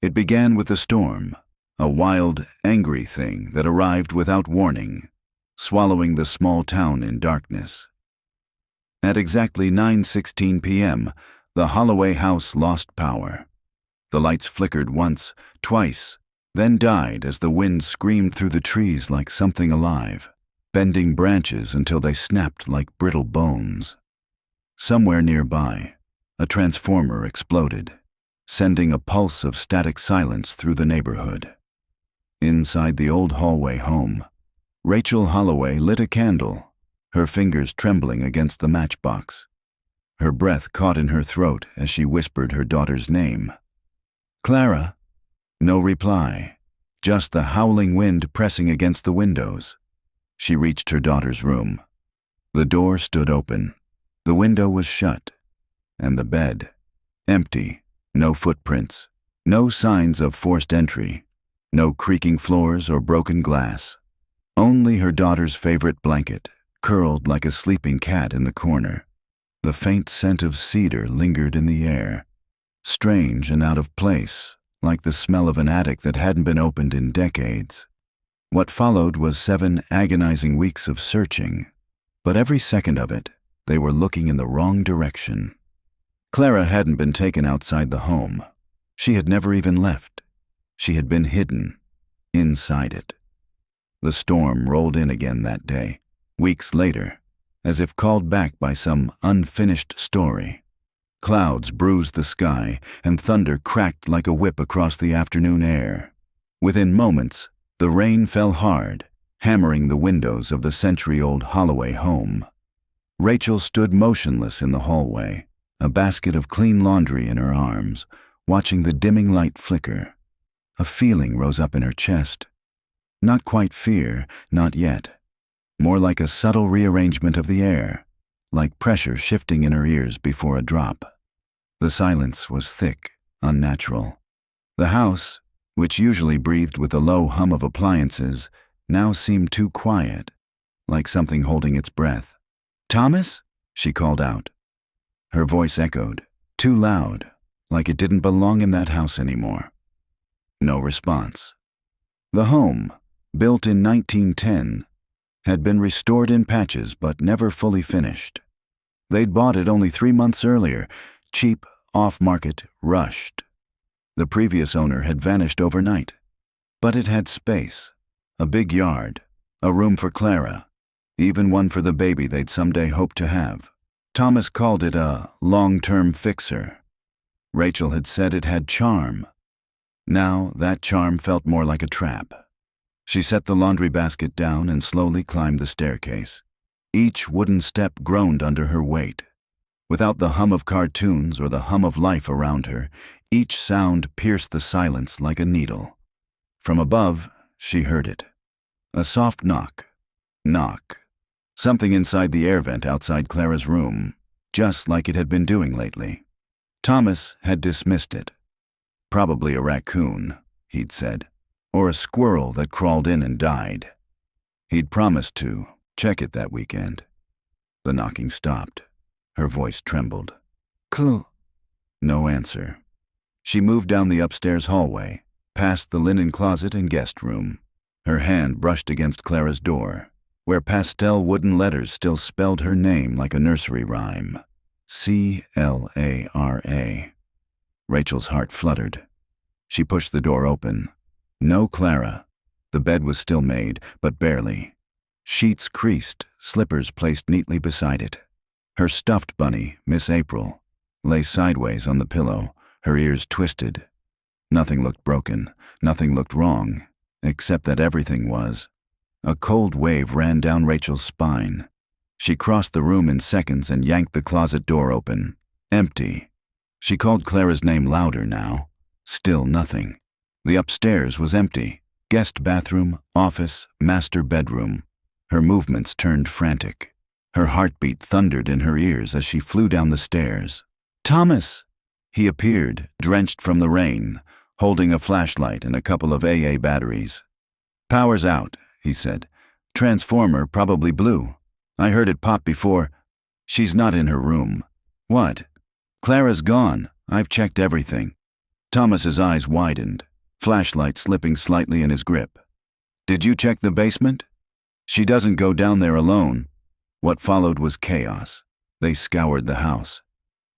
It began with a storm, a wild, angry thing that arrived without warning, swallowing the small town in darkness. At exactly 9:16 p.m., the Holloway house lost power. The lights flickered once, twice, then died as the wind screamed through the trees like something alive, bending branches until they snapped like brittle bones. Somewhere nearby, a transformer exploded, sending a pulse of static silence through the neighborhood. Inside the old Holloway home, Rachel Holloway lit a candle, her fingers trembling against the matchbox. Her breath caught in her throat as she whispered her daughter's name. "Clara." No reply, just the howling wind pressing against the windows. She reached her daughter's room. The door stood open, the window was shut, and the bed, empty, no footprints, no signs of forced entry, no creaking floors or broken glass. Only her daughter's favorite blanket, curled like a sleeping cat in the corner. The faint scent of cedar lingered in the air, strange and out of place, like the smell of an attic that hadn't been opened in decades. What followed was 7 agonizing weeks of searching, but every second of it, they were looking in the wrong direction. Clara hadn't been taken outside the home. She had never even left. She had been hidden, inside it. The storm rolled in again that day, weeks later, as if called back by some unfinished story. Clouds bruised the sky, and thunder cracked like a whip across the afternoon air. Within moments, the rain fell hard, hammering the windows of the century-old Holloway home. Rachel stood motionless in the hallway, a basket of clean laundry in her arms, watching the dimming light flicker. A feeling rose up in her chest. Not quite fear, not yet. More like a subtle rearrangement of the air, like pressure shifting in her ears before a drop. The silence was thick, unnatural. The house, which usually breathed with the low hum of appliances, now seemed too quiet, like something holding its breath. "Thomas?" she called out. Her voice echoed, too loud, like it didn't belong in that house anymore. No response. The home, built in 1910, had been restored in patches but never fully finished. They'd bought it only 3 months earlier, cheap, off-market, rushed. The previous owner had vanished overnight. But it had space, a big yard, a room for Clara, even one for the baby they'd someday hoped to have. Thomas called it a long-term fixer. Rachel had said it had charm. Now that charm felt more like a trap. She set the laundry basket down and slowly climbed the staircase. Each wooden step groaned under her weight. Without the hum of cartoons or the hum of life around her, each sound pierced the silence like a needle. From above, she heard it. A soft knock. Knock. Something inside the air vent outside Clara's room, just like it had been doing lately. Thomas had dismissed it. Probably a raccoon, he'd said, or a squirrel that crawled in and died. He'd promised to check it that weekend. The knocking stopped. Her voice trembled. No answer. She moved down the upstairs hallway, past the linen closet and guest room. Her hand brushed against Clara's door, where pastel wooden letters still spelled her name like a nursery rhyme. C-L-A-R-A. Rachel's heart fluttered. She pushed the door open. No Clara. The bed was still made, but barely. Sheets creased, slippers placed neatly beside it. Her stuffed bunny, Miss April, lay sideways on the pillow, her ears twisted. Nothing looked broken, nothing looked wrong, except that everything was. A cold wave ran down Rachel's spine. She crossed the room in seconds and yanked the closet door open. Empty. She called Clara's name louder now. Still nothing. The upstairs was empty. Guest bathroom, office, master bedroom. Her movements turned frantic. Her heartbeat thundered in her ears as she flew down the stairs. "Thomas!" He appeared, drenched from the rain, holding a flashlight and a couple of AA batteries. "Power's out," he said. "Transformer probably blew. I heard it pop before." "She's not in her room." "What?" "Clara's gone. I've checked everything." Thomas's eyes widened, flashlight slipping slightly in his grip. "Did you check the basement? She doesn't go down there alone." What followed was chaos. They scoured the house.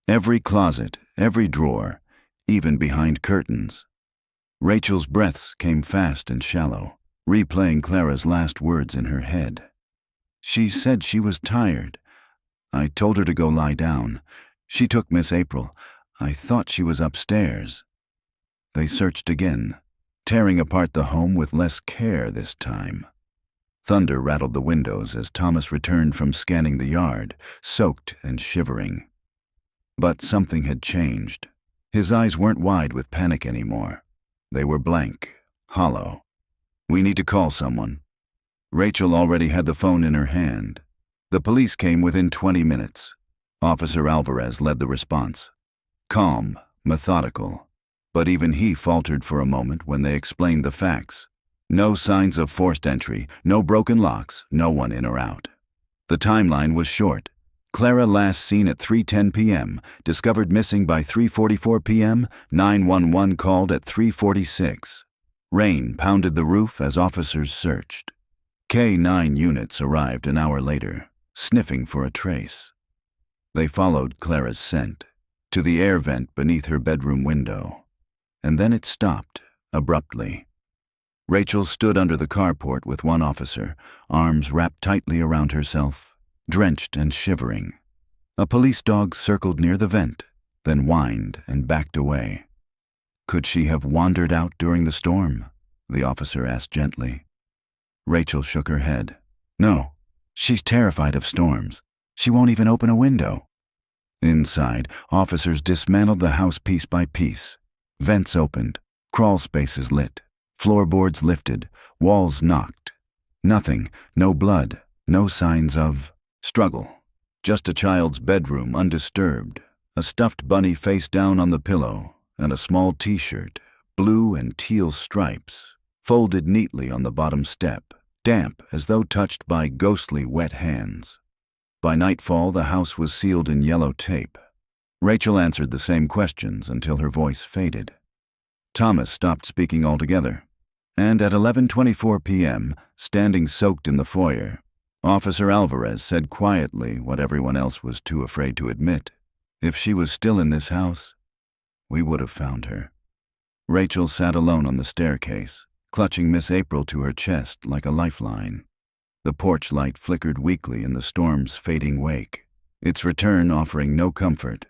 Every closet, every drawer, even behind curtains. Rachel's breaths came fast and shallow, replaying Clara's last words in her head. "She said she was tired. I told her to go lie down. She took Miss April. I thought she was upstairs." They searched again, tearing apart the home with less care this time. Thunder rattled the windows as Thomas returned from scanning the yard, soaked and shivering. But something had changed. His eyes weren't wide with panic anymore. They were blank, hollow. "We need to call someone." Rachel already had the phone in her hand. The police came within 20 minutes. Officer Alvarez led the response. Calm, methodical. But even he faltered for a moment when they explained the facts. No signs of forced entry, no broken locks, no one in or out. The timeline was short. Clara last seen at 3:10 p.m., discovered missing by 3:44 p.m., 911 called at 3:46. Rain pounded the roof as officers searched. K-9 units arrived an hour later, sniffing for a trace. They followed Clara's scent to the air vent beneath her bedroom window. And then it stopped, abruptly. Rachel stood under the carport with one officer, arms wrapped tightly around herself, drenched and shivering. A police dog circled near the vent, then whined and backed away. "Could she have wandered out during the storm?" the officer asked gently. Rachel shook her head. "No, she's terrified of storms. She won't even open a window." Inside, officers dismantled the house piece by piece. Vents opened, crawl spaces lit, floorboards lifted, walls knocked. Nothing, no blood, no signs of struggle. Just a child's bedroom undisturbed, a stuffed bunny face down on the pillow, and a small t-shirt, blue and teal stripes, folded neatly on the bottom step, damp as though touched by ghostly wet hands. By nightfall, the house was sealed in yellow tape. Rachel answered the same questions until her voice faded. Thomas stopped speaking altogether, and at 11:24 p.m., standing soaked in the foyer, Officer Alvarez said quietly what everyone else was too afraid to admit. "If she was still in this house, we would have found her." Rachel sat alone on the staircase, clutching Miss April to her chest like a lifeline. The porch light flickered weakly in the storm's fading wake, its return offering no comfort.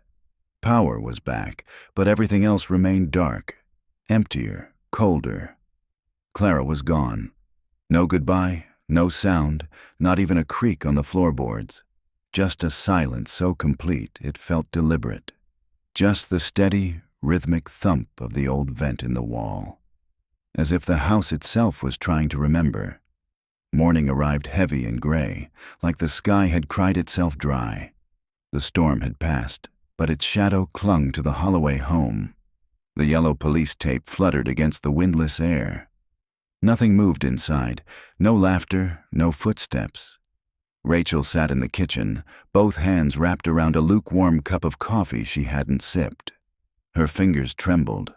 Power was back, but everything else remained dark, emptier, colder. Clara was gone. No goodbye, no sound, not even a creak on the floorboards. Just a silence so complete it felt deliberate. Just the steady, rhythmic thump of the old vent in the wall. As if the house itself was trying to remember. Morning arrived heavy and gray, like the sky had cried itself dry. The storm had passed, but its shadow clung to the Holloway home. The yellow police tape fluttered against the windless air. Nothing moved inside, no laughter, no footsteps. Rachel sat in the kitchen, both hands wrapped around a lukewarm cup of coffee she hadn't sipped. Her fingers trembled,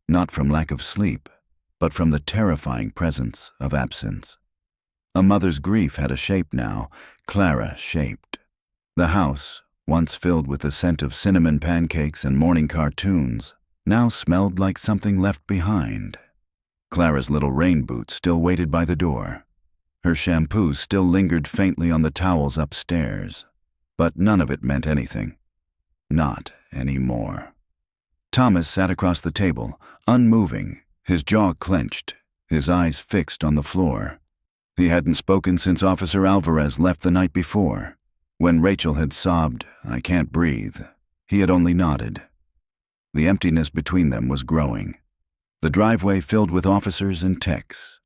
not from lack of sleep, but from the terrifying presence of absence. A mother's grief had a shape now, Clara shaped. The house, once filled with the scent of cinnamon pancakes and morning cartoons, now smelled like something left behind. Clara's little rain boots still waited by the door. Her shampoo still lingered faintly on the towels upstairs. But none of it meant anything. Not anymore. Thomas sat across the table, unmoving, his jaw clenched, his eyes fixed on the floor. He hadn't spoken since Officer Alvarez left the night before. When Rachel had sobbed, "I can't breathe," he had only nodded. The emptiness between them was growing. The driveway filled with officers and techs.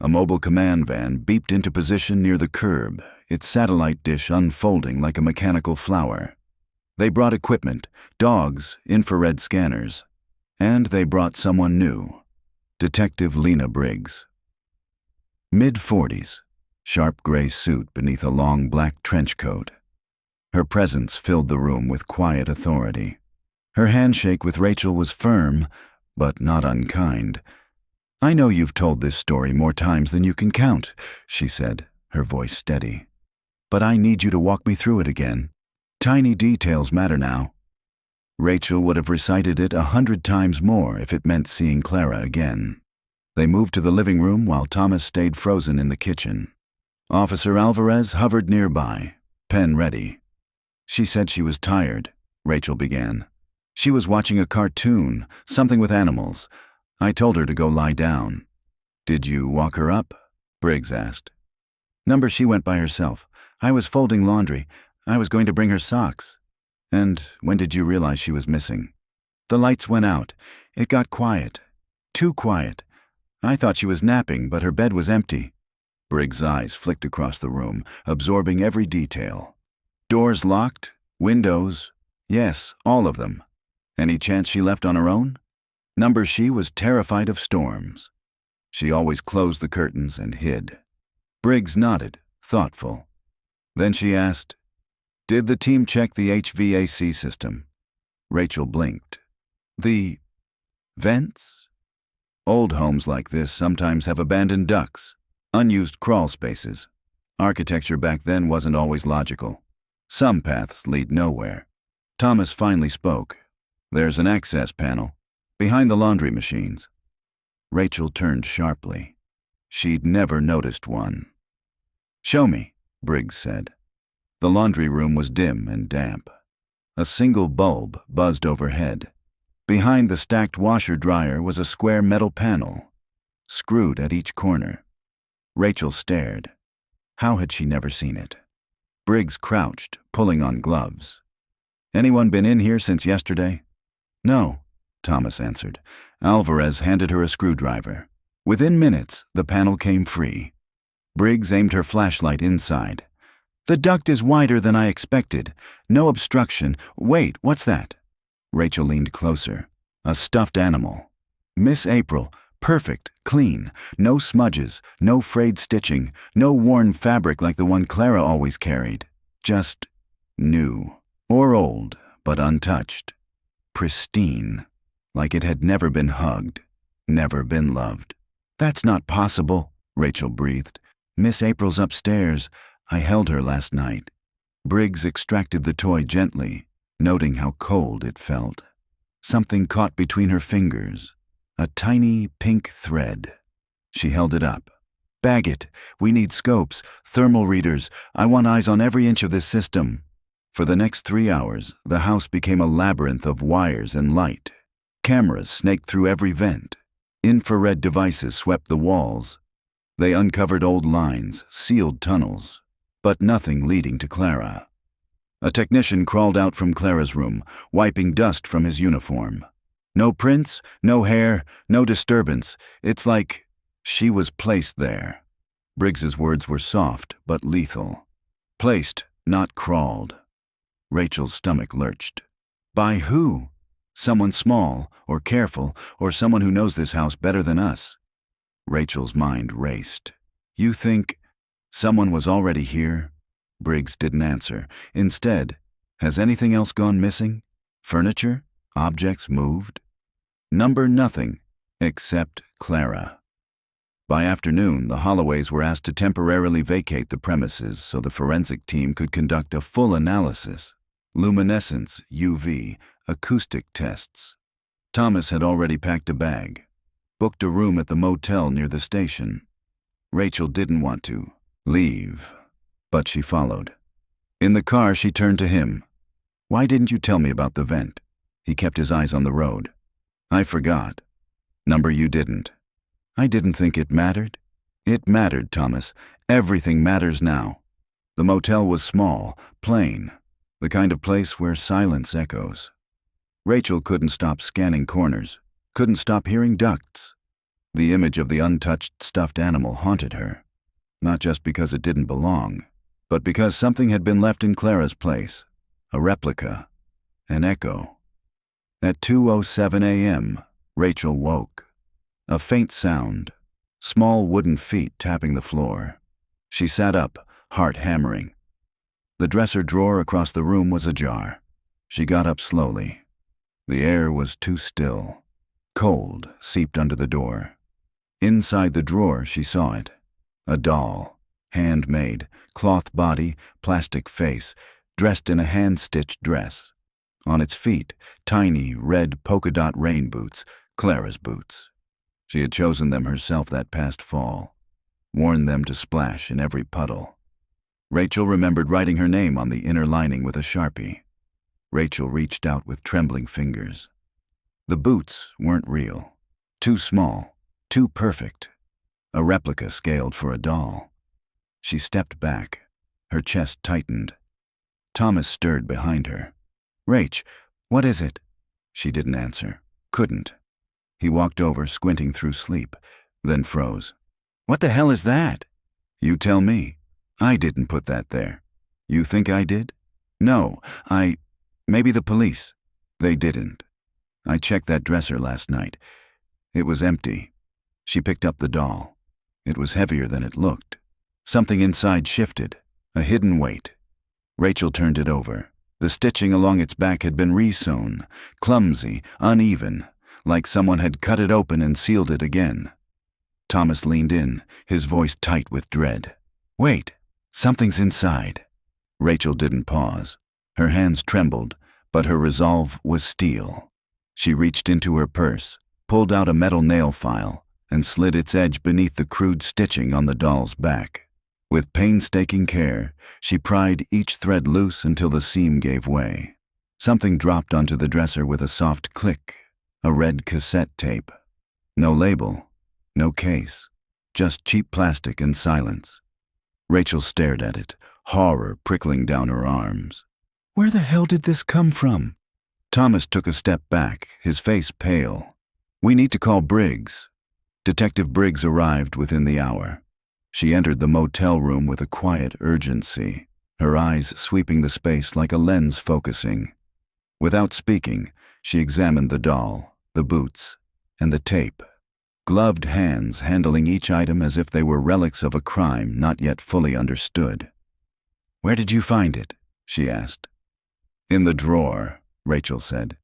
A mobile command van beeped into position near the curb, its satellite dish unfolding like a mechanical flower. They brought equipment, dogs, infrared scanners, and they brought someone new, Detective Lena Briggs. Mid-40s, sharp gray suit beneath a long black trench coat. Her presence filled the room with quiet authority. Her handshake with Rachel was firm, but not unkind. "I know you've told this story more times than you can count," she said, her voice steady. "But I need you to walk me through it again. Tiny details matter now." Rachel would have recited it 100 times more if it meant seeing Clara again. They moved to the living room while Thomas stayed frozen in the kitchen. Officer Alvarez hovered nearby, pen ready. "She said she was tired," Rachel began. "She was watching a cartoon, something with animals. I told her to go lie down." "Did you walk her up?" Briggs asked. "Number she went by herself. I was folding laundry. I was going to bring her socks." "And when did you realize she was missing?" "The lights went out. It got quiet. Too quiet. I thought she was napping, but her bed was empty." Briggs' eyes flicked across the room, absorbing every detail. "Doors locked? Windows?" "Yes, all of them." "Any chance she left on her own?" Number she was terrified of storms. She always closed the curtains and hid. Briggs nodded, thoughtful. Then she asked, "Did the team check the HVAC system?" Rachel blinked. "The vents?" "Old homes like this sometimes have abandoned ducts, unused crawl spaces. Architecture back then wasn't always logical. Some paths lead nowhere." Thomas finally spoke. "There's an access panel, behind the laundry machines." Rachel turned sharply. She'd never noticed one. "Show me," Briggs said. The laundry room was dim and damp. A single bulb buzzed overhead. Behind the stacked washer-dryer was a square metal panel, screwed at each corner. Rachel stared. How had she never seen it? Briggs crouched, pulling on gloves. "Anyone been in here since yesterday?" "No," Thomas answered. Alvarez handed her a screwdriver. Within minutes, the panel came free. Briggs aimed her flashlight inside. "The duct is wider than I expected. No obstruction. Wait, what's that?" Rachel leaned closer. A stuffed animal. Miss April, perfect, clean, no smudges, no frayed stitching, no worn fabric like the one Clara always carried. Just new, or old, but untouched. Pristine, like it had never been hugged, never been loved. "That's not possible," Rachel breathed. "Miss April's upstairs. I held her last night." Briggs extracted the toy gently, noting how cold it felt. Something caught between her fingers, a tiny pink thread. She held it up. "Bag it. We need scopes, thermal readers. I want eyes on every inch of this system." For the next 3 hours, the house became a labyrinth of wires and light. Cameras snaked through every vent. Infrared devices swept the walls. They uncovered old lines, sealed tunnels, but nothing leading to Clara. A technician crawled out from Clara's room, wiping dust from his uniform. No prints, no hair, no disturbance. It's like she was placed there. Briggs's words were soft but lethal. Placed, not crawled. Rachel's stomach lurched. By who? Someone small, or careful, or someone who knows this house better than us. Rachel's mind raced. "You think someone was already here?" Briggs didn't answer. Instead, "Has anything else gone missing? Furniture? Objects moved?" Number nothing, except Clara. By afternoon, the Holloways were asked to temporarily vacate the premises so the forensic team could conduct a full analysis. Luminescence, UV, acoustic tests. Thomas had already packed a bag, booked a room at the motel near the station. Rachel didn't want to leave, but she followed. In the car, she turned to him. "Why didn't you tell me about the vent?" He kept his eyes on the road. "I forgot." "Number you didn't." "I didn't think it mattered." "It mattered, Thomas. Everything matters now." The motel was small, plain, the kind of place where silence echoes. Rachel couldn't stop scanning corners, couldn't stop hearing ducts. The image of the untouched stuffed animal haunted her, not just because it didn't belong, but because something had been left in Clara's place, a replica, an echo. At 2:07 a.m., Rachel woke. A faint sound, small wooden feet tapping the floor. She sat up, heart hammering. The dresser drawer across the room was ajar. She got up slowly. The air was too still. Cold seeped under the door. Inside the drawer, she saw it. A doll, handmade, cloth body, plastic face, dressed in a hand-stitched dress. On its feet, tiny, red polka-dot rain boots, Clara's boots. She had chosen them herself that past fall, worn them to splash in every puddle. Rachel remembered writing her name on the inner lining with a Sharpie. Rachel reached out with trembling fingers. The boots weren't real. Too small, too perfect. A replica scaled for a doll. She stepped back. Her chest tightened. Thomas stirred behind her. "Rach, what is it?" She didn't answer. Couldn't. He walked over, squinting through sleep, then froze. "What the hell is that?" "You tell me. I didn't put that there." "You think I did?" "No, maybe the police." "They didn't. I checked that dresser last night. It was empty." She picked up the doll. It was heavier than it looked. Something inside shifted, a hidden weight. Rachel turned it over. The stitching along its back had been re-sewn, clumsy, uneven, like someone had cut it open and sealed it again. Thomas leaned in, his voice tight with dread. "Wait, something's inside." Rachel didn't pause. Her hands trembled, but her resolve was steel. She reached into her purse, pulled out a metal nail file, and slid its edge beneath the crude stitching on the doll's back. With painstaking care, she pried each thread loose until the seam gave way. Something dropped onto the dresser with a soft click, a red cassette tape. No label, no case, just cheap plastic and silence. Rachel stared at it, horror prickling down her arms. "Where the hell did this come from?" Thomas took a step back, his face pale. "We need to call Briggs." Detective Briggs arrived within the hour. She entered the motel room with a quiet urgency, her eyes sweeping the space like a lens focusing. Without speaking, she examined the doll, the boots, and the tape. Gloved hands handling each item as if they were relics of a crime not yet fully understood. "Where did you find it?" she asked. "In the drawer," Rachel said.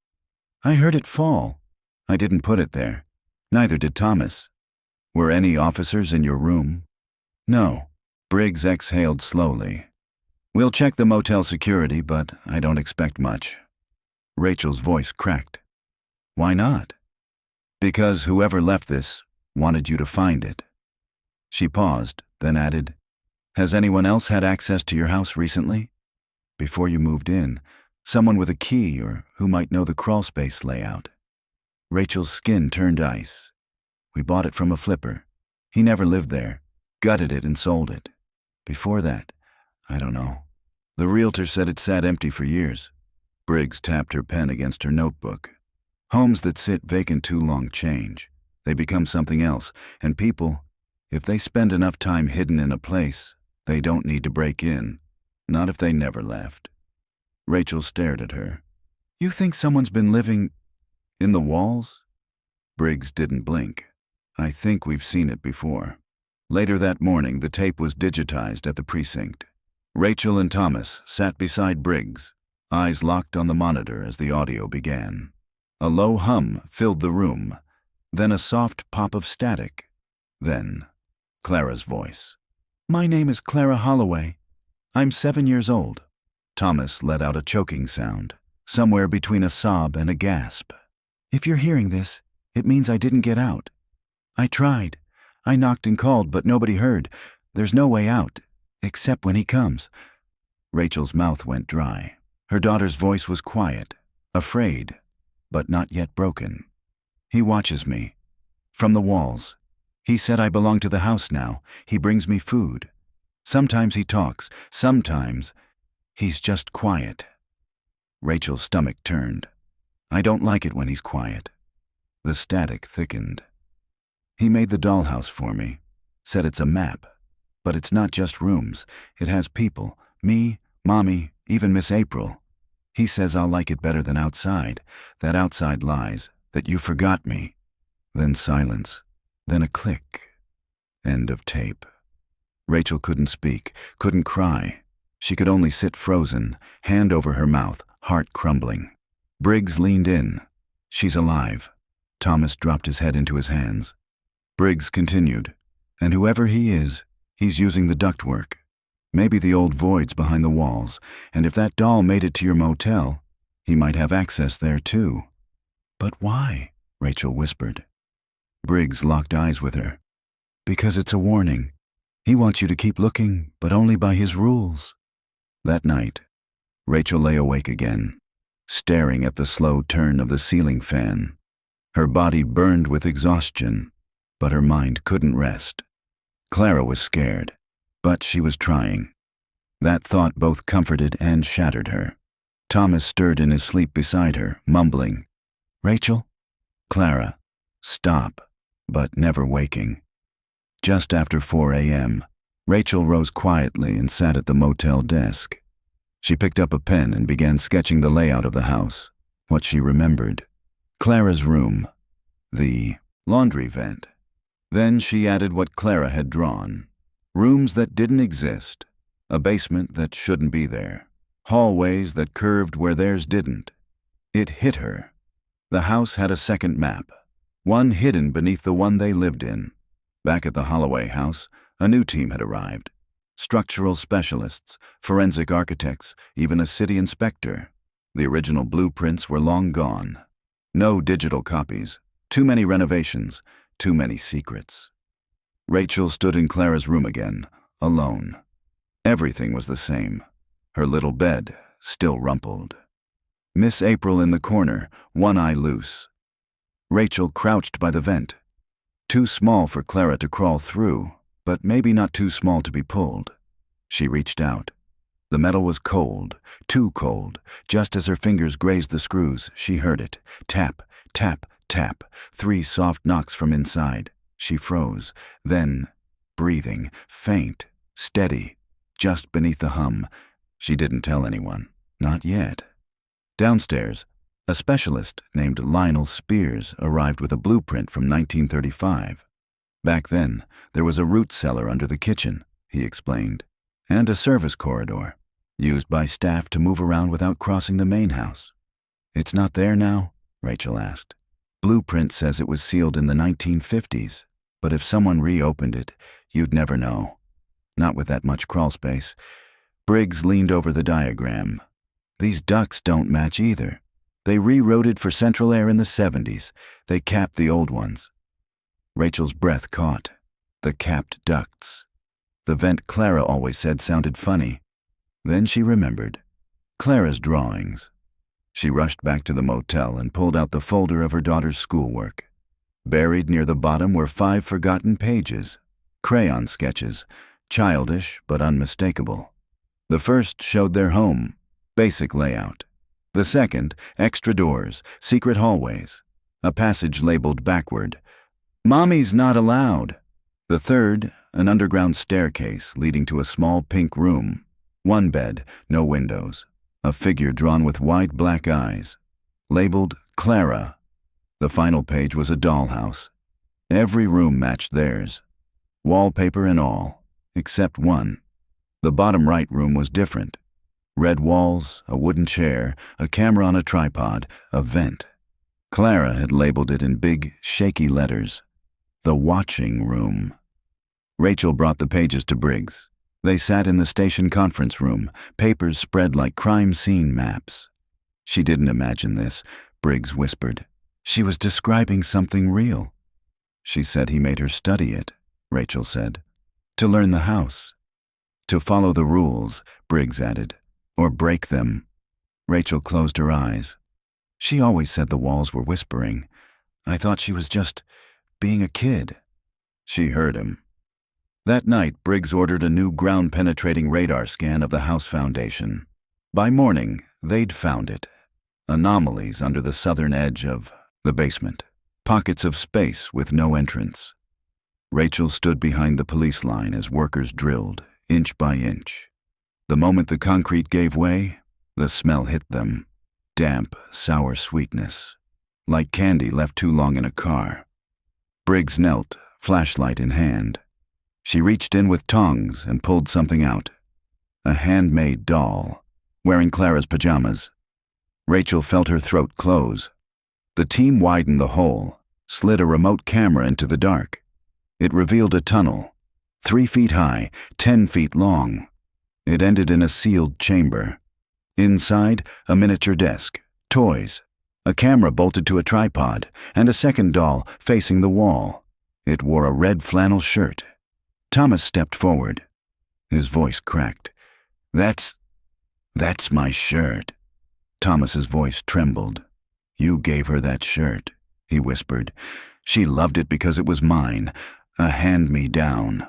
"I heard it fall. I didn't put it there. Neither did Thomas. Were any officers in your room?" "No." Briggs exhaled slowly. "We'll check the motel security, but I don't expect much." Rachel's voice cracked. "Why not?" "Because whoever left this wanted you to find it." She paused, then added, "Has anyone else had access to your house recently? Before you moved in, someone with a key or who might know the crawlspace layout." Rachel's skin turned ice. "We bought it from a flipper. He never lived there, gutted it and sold it. Before that, I don't know. The realtor said it sat empty for years." Briggs tapped her pen against her notebook. "Homes that sit vacant too long change. They become something else, and people, if they spend enough time hidden in a place, they don't need to break in. Not if they never left." Rachel stared at her. "You think someone's been living in the walls?" Briggs didn't blink. "I think we've seen it before." Later that morning, the tape was digitized at the precinct. Rachel and Thomas sat beside Briggs, eyes locked on the monitor as the audio began. A low hum filled the room, then a soft pop of static. Then, Clara's voice. "My name is Clara Holloway. I'm 7 years old." Thomas let out a choking sound, somewhere between a sob and a gasp. "If you're hearing this, it means I didn't get out. I tried. I knocked and called, but nobody heard. There's no way out, except when he comes." Rachel's mouth went dry. Her daughter's voice was quiet, afraid, but not yet broken. "He watches me. From the walls. He said I belong to the house now. He brings me food. Sometimes he talks. Sometimes he's just quiet." Rachel's stomach turned. "I don't like it when he's quiet." The static thickened. "He made the dollhouse for me. Said it's a map. But it's not just rooms. It has people. Me, Mommy, even Miss April. He says I'll like it better than outside. That outside lies. That you forgot me." Then silence. Then a click. End of tape. Rachel couldn't speak, couldn't cry. She could only sit frozen, hand over her mouth, heart crumbling. Briggs leaned in, She's alive. Thomas dropped his head into his hands. Briggs continued, and whoever he is, he's using the ductwork. Maybe the old void's behind the walls, and if that doll made it to your motel, he might have access there too. But why? Rachel whispered. Briggs locked eyes with her. Because it's a warning. He wants you to keep looking, but only by his rules. That night, Rachel lay awake again, staring at the slow turn of the ceiling fan. Her body burned with exhaustion, but her mind couldn't rest. Clara was scared, but she was trying. That thought both comforted and shattered her. Thomas stirred in his sleep beside her, mumbling, "Rachel?" Clara, "Stop," but never waking. Just after 4 a.m., Rachel rose quietly and sat at the motel desk. She picked up a pen and began sketching the layout of the house, what she remembered. Clara's room, the laundry vent. Then she added what Clara had drawn. Rooms that didn't exist, a basement that shouldn't be there, hallways that curved where theirs didn't. It hit her. The house had a second map, one hidden beneath the one they lived in. Back at the Holloway house, a new team had arrived. Structural specialists, forensic architects, even a city inspector. The original blueprints were long gone. No digital copies, too many renovations, too many secrets. Rachel stood in Clara's room again, alone. Everything was the same. Her little bed, still rumpled. Miss April in the corner, one eye loose. Rachel crouched by the vent. Too small for Clara to crawl through, but maybe not too small to be pulled. She reached out. The metal was cold, too cold. Just as her fingers grazed the screws, she heard it. Tap, tap, tap. 3 soft knocks from inside. She froze. Then, breathing, faint, steady, just beneath the hum. She didn't tell anyone. Not yet. Downstairs, a specialist named Lionel Spears arrived with a blueprint from 1935. Back then, there was a root cellar under the kitchen, he explained, and a service corridor, used by staff to move around without crossing the main house. It's not there now? Rachel asked. Blueprint says it was sealed in the 1950s, but if someone reopened it, you'd never know. Not with that much crawl space. Briggs leaned over the diagram. These ducts don't match either. They rewrote it for central air in the 70s. They capped the old ones. Rachel's breath caught. The capped ducts. The vent Clara always said sounded funny. Then she remembered. Clara's drawings. She rushed back to the motel and pulled out the folder of her daughter's schoolwork. Buried near the bottom were 5 forgotten pages. Crayon sketches, childish but unmistakable. The first showed their home, basic layout. The second, extra doors, secret hallways. A passage labeled backward, "Mommy's not allowed." The third, an underground staircase leading to a small pink room. 1 bed, no windows. A figure drawn with wide black eyes. Labeled Clara. The final page was a dollhouse. Every room matched theirs. Wallpaper and all, except one. The bottom right room was different. Red walls, a wooden chair, a camera on a tripod, a vent. Clara had labeled it in big, shaky letters. The watching room. Rachel brought the pages to Briggs. They sat in the station conference room, papers spread like crime scene maps. She didn't imagine this, Briggs whispered. She was describing something real. She said he made her study it, Rachel said. To learn the house. To follow the rules, Briggs added. Or break them. Rachel closed her eyes. She always said the walls were whispering. I thought she was just being a kid. She heard him. That night, Briggs ordered a new ground-penetrating radar scan of the house foundation. By morning, they'd found it. Anomalies under the southern edge of the basement. Pockets of space with no entrance. Rachel stood behind the police line as workers drilled, inch by inch. The moment the concrete gave way, the smell hit them. Damp, sour sweetness. Like candy left too long in a car. Briggs knelt, flashlight in hand. She reached in with tongs and pulled something out. A handmade doll, wearing Clara's pajamas. Rachel felt her throat close. The team widened the hole, slid a remote camera into the dark. It revealed a tunnel, 3 feet high, 10 feet long. It ended in a sealed chamber. Inside, a miniature desk, toys, a camera bolted to a tripod, and a second doll facing the wall. It wore a red flannel shirt. Thomas stepped forward. His voice cracked. That's my shirt." Thomas's voice trembled. "You gave her that shirt," he whispered. "She loved it because it was mine, a hand-me-down."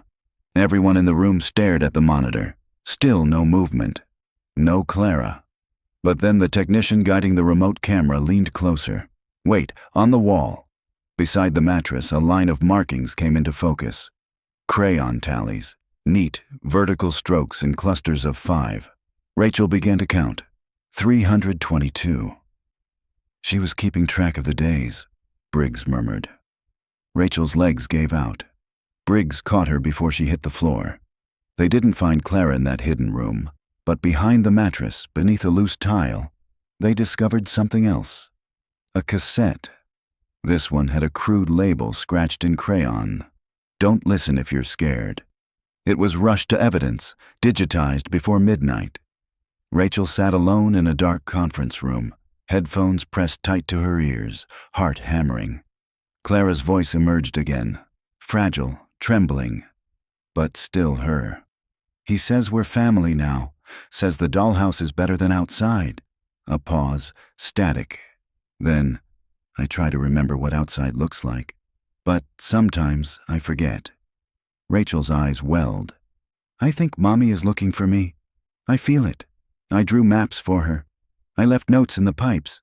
Everyone in the room stared at the monitor. Still no movement. No Clara. But then the technician guiding the remote camera leaned closer. Wait, on the wall. Beside the mattress, a line of markings came into focus. Crayon tallies. Neat, vertical strokes in clusters of 5. Rachel began to count. 322. "She was keeping track of the days," Briggs murmured. Rachel's legs gave out. Briggs caught her before she hit the floor. They didn't find Clara in that hidden room, but behind the mattress, beneath a loose tile, they discovered something else. A cassette. This one had a crude label scratched in crayon. "Don't listen if you're scared." It was rushed to evidence, digitized before midnight. Rachel sat alone in a dark conference room, headphones pressed tight to her ears, heart hammering. Clara's voice emerged again, fragile, trembling, but still her. "He says we're family now, says the dollhouse is better than outside." A pause, static. Then, "I try to remember what outside looks like, but sometimes I forget." Rachel's eyes welled. "I think Mommy is looking for me. I feel it. I drew maps for her. I left notes in the pipes."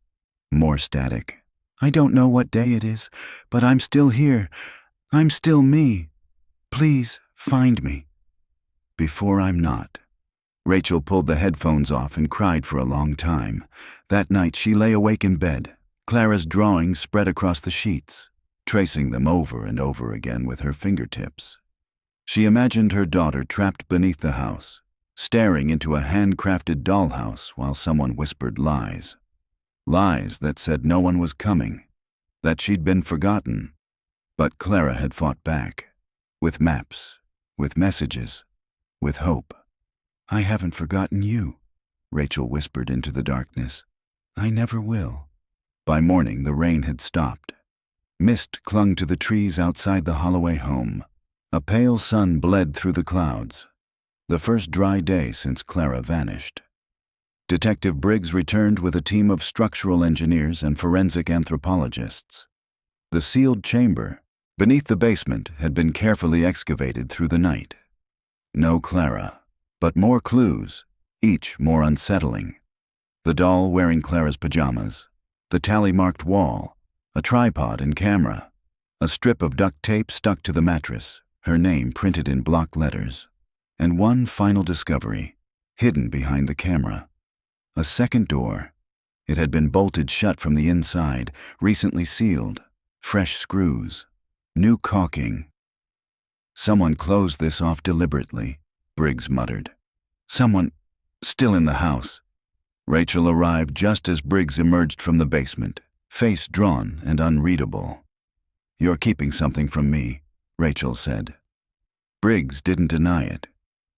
More static. "I don't know what day it is, but I'm still here. I'm still me. Please find me before I'm not." Rachel pulled the headphones off and cried for a long time. That night she lay awake in bed, Clara's drawings spread across the sheets, tracing them over and over again with her fingertips. She imagined her daughter trapped beneath the house, staring into a handcrafted dollhouse while someone whispered lies. Lies that said no one was coming, that she'd been forgotten. But Clara had fought back, with maps, with messages, with hope. "I haven't forgotten you," Rachel whispered into the darkness. "I never will." By morning, the rain had stopped. Mist clung to the trees outside the Holloway home. A pale sun bled through the clouds. The first dry day since Clara vanished. Detective Briggs returned with a team of structural engineers and forensic anthropologists. The sealed chamber, beneath the basement, had been carefully excavated through the night. No Clara, but more clues, each more unsettling. The doll wearing Clara's pajamas, the tally-marked wall, a tripod and camera, a strip of duct tape stuck to the mattress, her name printed in block letters, and one final discovery, hidden behind the camera. A second door. It had been bolted shut from the inside, recently sealed, fresh screws, new caulking. "Someone closed this off deliberately," Briggs muttered. "Someone still in the house." Rachel arrived just as Briggs emerged from the basement, face drawn and unreadable. "You're keeping something from me," Rachel said. Briggs didn't deny it.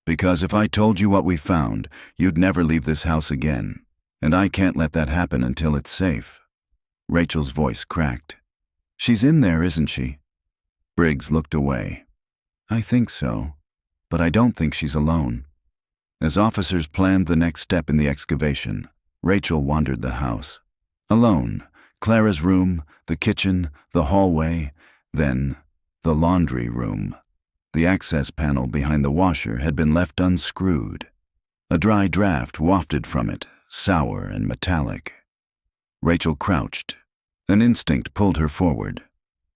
"Because if I told you what we found, you'd never leave this house again, and I can't let that happen until it's safe." Rachel's voice cracked. "She's in there, isn't she?" Briggs looked away. "I think so, but I don't think she's alone." As officers planned the next step in the excavation, Rachel wandered the house. Alone, Clara's room, the kitchen, the hallway, then the laundry room. The access panel behind the washer had been left unscrewed. A dry draft wafted from it, sour and metallic. Rachel crouched. An instinct pulled her forward.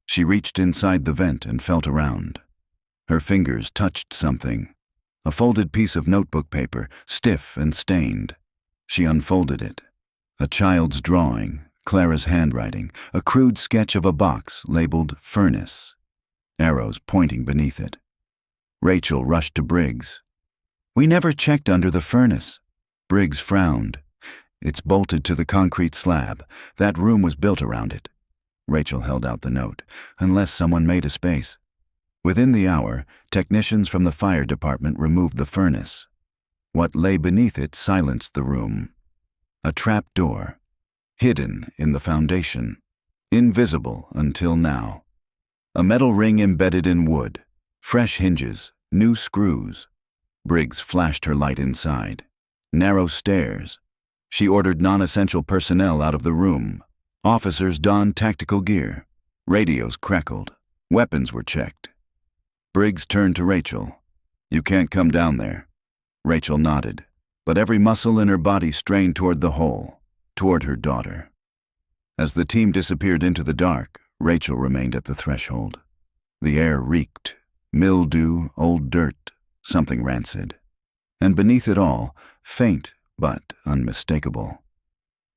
She reached inside the vent and felt around. Her fingers touched something. A folded piece of notebook paper, stiff and stained. She unfolded it. A child's drawing, Clara's handwriting, a crude sketch of a box labeled furnace. Arrows pointing beneath it. Rachel rushed to Briggs. "We never checked under the furnace." Briggs frowned. "It's bolted to the concrete slab. That room was built around it. Rachel held out the note, unless someone made a space. Within the hour, technicians from the fire department removed the furnace. What lay beneath it silenced the room. A trap door, hidden in the foundation, invisible until now. A metal ring embedded in wood, fresh hinges, new screws. Briggs flashed her light inside. Narrow stairs. She ordered non-essential personnel out of the room. Officers donned tactical gear. Radios crackled. Weapons were checked. Briggs turned to Rachel. "You can't come down there." Rachel nodded, but every muscle in her body strained toward the hole, toward her daughter. As the team disappeared into the dark, Rachel remained at the threshold. The air reeked. Mildew, old dirt, something rancid. And beneath it all, faint but unmistakable,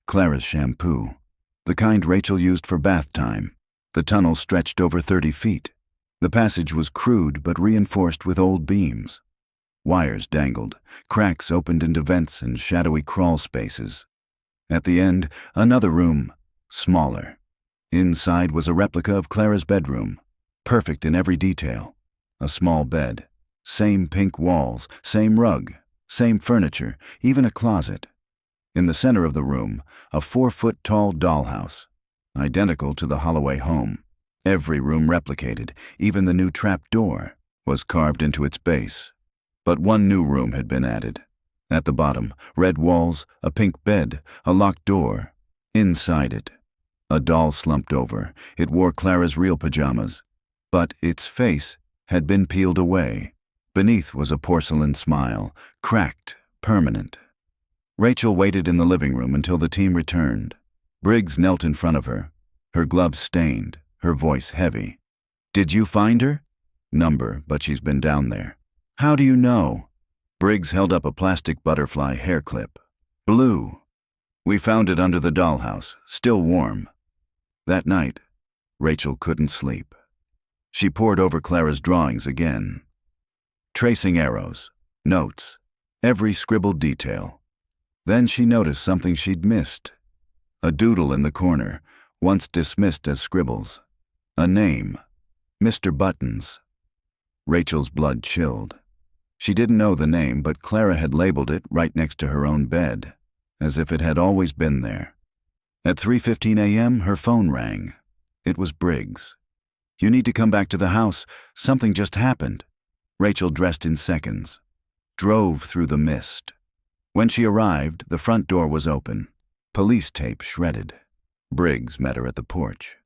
Clara's shampoo, the kind Rachel used for bath time. The tunnel stretched over 30 feet. The passage was crude but reinforced with old beams. Wires dangled, cracks opened into vents and shadowy crawl spaces. At the end, another room, smaller. Inside was a replica of Clara's bedroom, perfect in every detail. A small bed, same pink walls, same rug, same furniture, even a closet. In the center of the room, a 4-foot-tall dollhouse, identical to the Holloway home. Every room replicated, even the new trap door, was carved into its base. But one new room had been added. At the bottom, red walls, a pink bed, a locked door. Inside it, a doll slumped over. It wore Clara's real pajamas, but its face had been peeled away. Beneath was a porcelain smile, cracked, permanent. Rachel waited in the living room until the team returned. Briggs knelt in front of her, her gloves stained, her voice heavy. "Did you find her?" "Number, but she's been down there." "How do you know?" Briggs held up a plastic butterfly hair clip. "Blue. We found it under the dollhouse, still warm." That night, Rachel couldn't sleep. She pored over Clara's drawings again. Tracing arrows, notes, every scribbled detail. Then she noticed something she'd missed. A doodle in the corner, once dismissed as scribbles. A name, Mr. Buttons. Rachel's blood chilled. She didn't know the name, but Clara had labeled it right next to her own bed, as if it had always been there. At 3:15 a.m., her phone rang. It was Briggs. "You need to come back to the house. Something just happened." Rachel dressed in seconds, drove through the mist. When she arrived, the front door was open, police tape shredded. Briggs met her at the porch.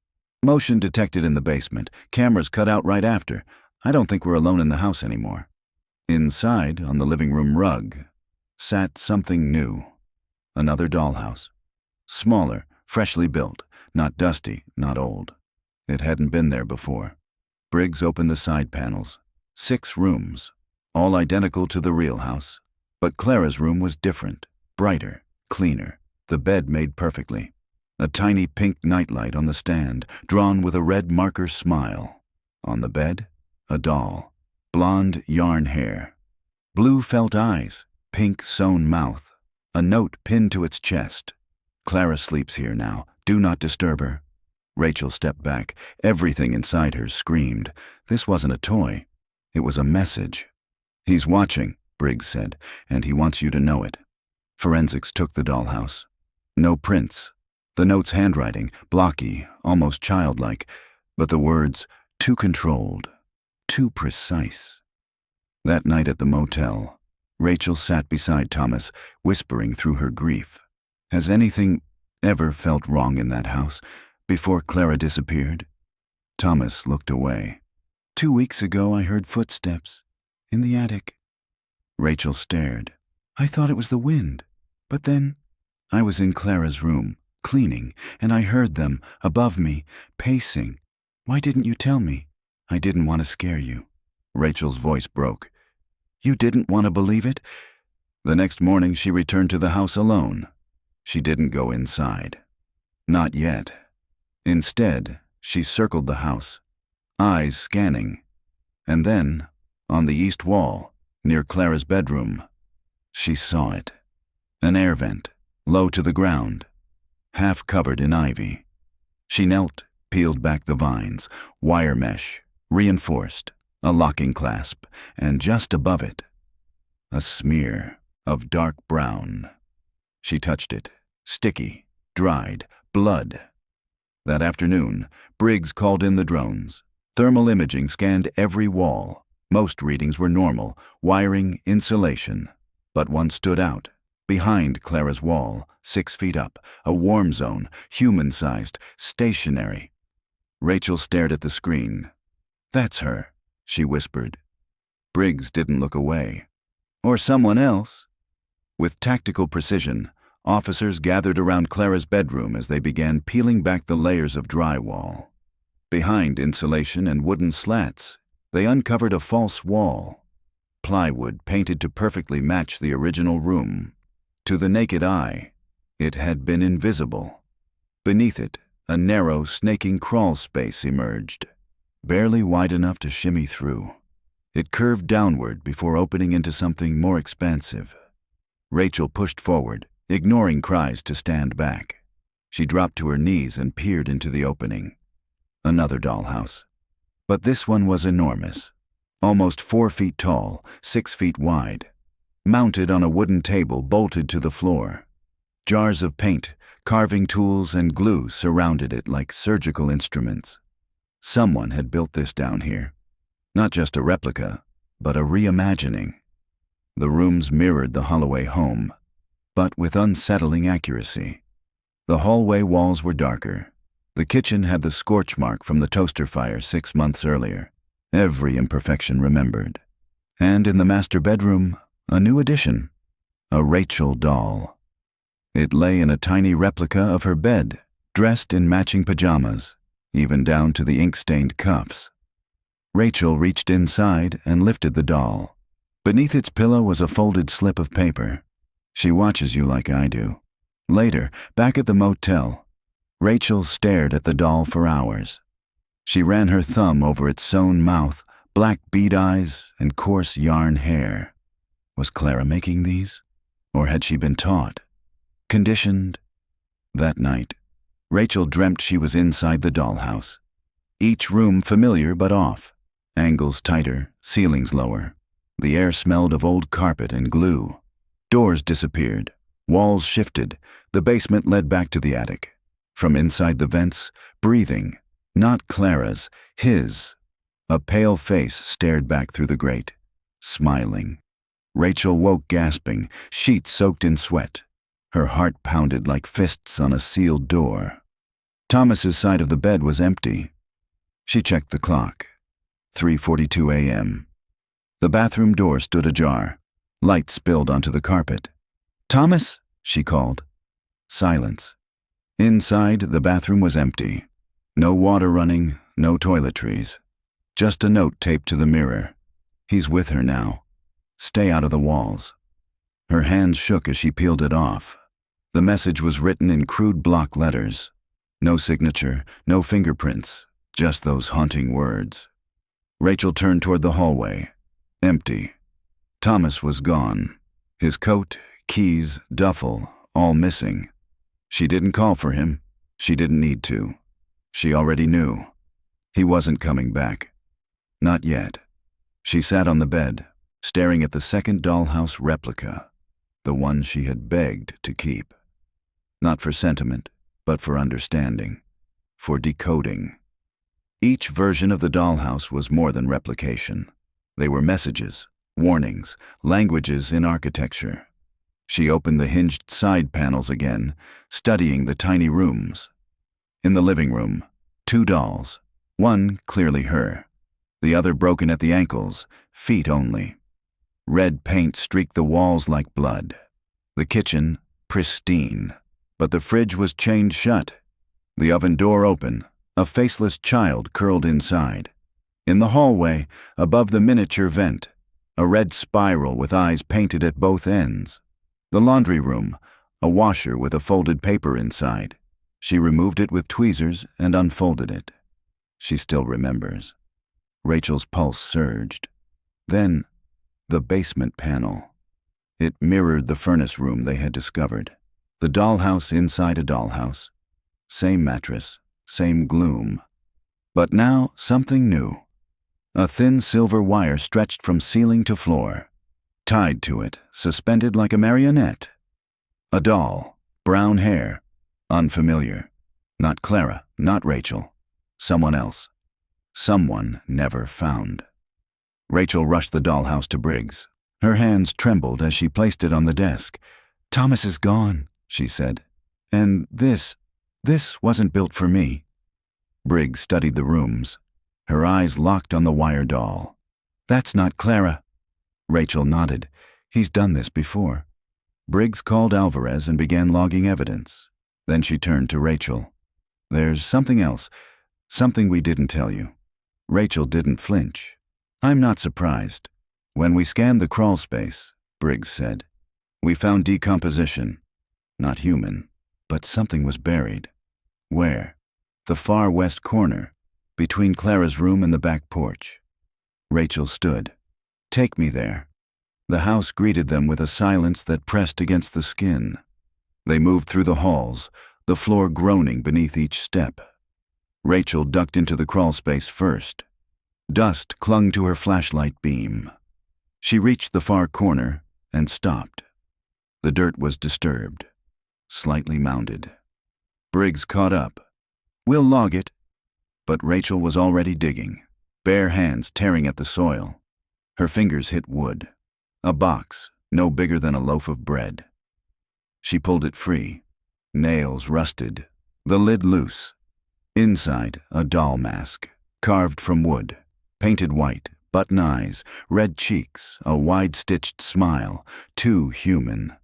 "Motion detected in the basement, cameras cut out right after. I don't think we're alone in the house anymore." Inside, on the living room rug, sat something new. Another dollhouse. Smaller, freshly built, not dusty, not old. It hadn't been there before. Briggs opened the side panels. 6 rooms, all identical to the real house. But Clara's room was different, brighter, cleaner, the bed made perfectly. A tiny pink nightlight on the stand, drawn with a red marker smile. On the bed, a doll, blonde yarn hair, blue felt eyes, pink sewn mouth, a note pinned to its chest. "Clara sleeps here now. Do not disturb her." Rachel stepped back. Everything inside her screamed. This wasn't a toy. It was a message. "He's watching," Briggs said, "and he wants you to know it." Forensics took the dollhouse. No prints. The note's handwriting, blocky, almost childlike, but the words, too controlled, too precise. That night at the motel, Rachel sat beside Thomas, whispering through her grief. Has anything ever felt wrong in that house before Clara disappeared? Thomas looked away. 2 weeks ago I heard footsteps in the attic. Rachel stared. I thought it was the wind, but then I was in Clara's room, cleaning, and I heard them, above me, pacing. Why didn't you tell me? I didn't want to scare you. Rachel's voice broke. You didn't want to believe it? The next morning she returned to the house alone. She didn't go inside. Not yet. Instead, she circled the house, eyes scanning. And then, on the east wall, near Clara's bedroom, she saw it. An air vent, low to the ground, half covered in ivy. She knelt, peeled back the vines, wire mesh, reinforced, a locking clasp, and just above it, a smear of dark brown. She touched it, sticky, dried, blood. That afternoon, Briggs called in the drones. Thermal imaging scanned every wall. Most readings were normal, wiring, insulation. But one stood out. Behind Clara's wall, 6 feet up, a warm zone, human-sized, stationary. Rachel stared at the screen. "That's her," she whispered. Briggs didn't look away. "Or someone else." With tactical precision, officers gathered around Clara's bedroom as they began peeling back the layers of drywall. Behind insulation and wooden slats, they uncovered a false wall. Plywood painted to perfectly match the original room. To the naked eye, it had been invisible. Beneath it, a narrow, snaking crawl space emerged, barely wide enough to shimmy through. It curved downward before opening into something more expansive. Rachel pushed forward, ignoring cries to stand back. She dropped to her knees and peered into the opening. Another dollhouse. But this one was enormous. Almost 4 feet tall, 6 feet wide. Mounted on a wooden table bolted to the floor. Jars of paint, carving tools, and glue surrounded it like surgical instruments. Someone had built this down here. Not just a replica, but a reimagining. The rooms mirrored the Holloway home, but with unsettling accuracy. The hallway walls were darker. The kitchen had the scorch mark from the toaster fire 6 months earlier, every imperfection remembered. And in the master bedroom, a new addition, a Rachel doll. It lay in a tiny replica of her bed, dressed in matching pajamas, even down to the ink-stained cuffs. Rachel reached inside and lifted the doll. Beneath its pillow was a folded slip of paper. "She watches you like I do." Later, back at the motel, Rachel stared at the doll for hours. She ran her thumb over its sewn mouth, black bead eyes, and coarse yarn hair. Was Clara making these? Or had she been taught? Conditioned? That night, Rachel dreamt she was inside the dollhouse. Each room familiar but off. Angles tighter, ceilings lower. The air smelled of old carpet and glue. Doors disappeared. Walls shifted. The basement led back to the attic. From inside the vents, breathing. Not Clara's, his. A pale face stared back through the grate, smiling. Rachel woke gasping, sheets soaked in sweat. Her heart pounded like fists on a sealed door. Thomas's side of the bed was empty. She checked the clock. 3:42 a.m. The bathroom door stood ajar. Light spilled onto the carpet. "Thomas?" she called. Silence. Inside, the bathroom was empty. No water running, no toiletries. Just a note taped to the mirror. He's with her now. Stay out of the walls. Her hands shook as she peeled it off. The message was written in crude block letters. No signature, no fingerprints, just those haunting words. Rachel turned toward the hallway. Empty. Thomas was gone. His coat, keys, duffel, all missing. She didn't call for him. She didn't need to. She already knew. He wasn't coming back. Not yet. She sat on the bed, staring at the second dollhouse replica, the one she had begged to keep. Not for sentiment, but for understanding, for decoding. Each version of the dollhouse was more than replication. They were messages, warnings, languages in architecture. She opened the hinged side panels again, studying the tiny rooms. In the living room, 2 dolls, one clearly her, the other broken at the ankles, feet only. Red paint streaked the walls like blood. The kitchen, pristine, but the fridge was chained shut. The oven door open, a faceless child curled inside. In the hallway, above the miniature vent, a red spiral with eyes painted at both ends. The laundry room, a washer with a folded paper inside. She removed it with tweezers and unfolded it. She still remembers. Rachel's pulse surged. Then, the basement panel. It mirrored the furnace room they had discovered. The dollhouse inside a dollhouse. Same mattress, same gloom. But now something new. A thin silver wire stretched from ceiling to floor. Tied to it, suspended like a marionette. A doll, brown hair, unfamiliar. Not Clara, not Rachel. Someone else. Someone never found. Rachel rushed the dollhouse to Briggs. Her hands trembled as she placed it on the desk. "Thomas is gone," she said. "And this wasn't built for me." Briggs studied the rooms. Her eyes locked on the wire doll. "That's not Clara." Rachel nodded. "He's done this before." Briggs called Alvarez and began logging evidence. Then she turned to Rachel. "There's something else, something we didn't tell you." Rachel didn't flinch. "I'm not surprised. When we scanned the crawl space," Briggs said, "we found decomposition. Not human, but something was buried." "Where?" "The far west corner, between Clara's room and the back porch." Rachel stood. "Take me there." The house greeted them with a silence that pressed against the skin. They moved through the halls, the floor groaning beneath each step. Rachel ducked into the crawl space first. Dust clung to her flashlight beam. She reached the far corner and stopped. The dirt was disturbed, slightly mounded. Briggs caught up. "We'll log it." But Rachel was already digging, bare hands tearing at the soil. Her fingers hit wood. A box, no bigger than a loaf of bread. She pulled it free. Nails rusted, the lid loose. Inside, a doll mask, carved from wood, painted white, button eyes, red cheeks, a wide-stitched smile, too human.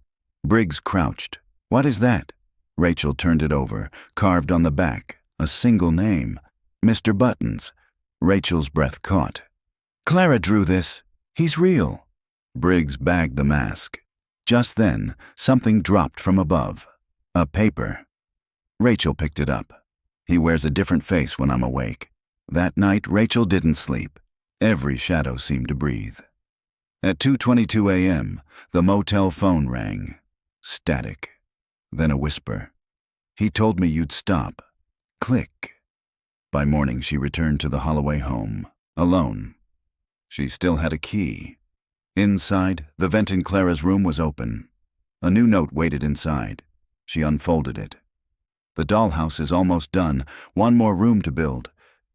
Briggs crouched. "What is that?" Rachel turned it over, carved on the back, a single name, Mr. Buttons. Rachel's breath caught. "Clara drew this. He's real." Briggs bagged the mask. Just then, something dropped from above. A paper. Rachel picked it up. "He wears a different face when I'm awake." That night, Rachel didn't sleep. Every shadow seemed to breathe. At 2:22 a.m., the motel phone rang. Static. Then a whisper. "He told me you'd stop." Click. By morning, she returned to the Holloway home, alone. She still had a key. Inside, the vent in Clara's room was open. A new note waited inside. She unfolded it. "The dollhouse is almost done. One more room to build."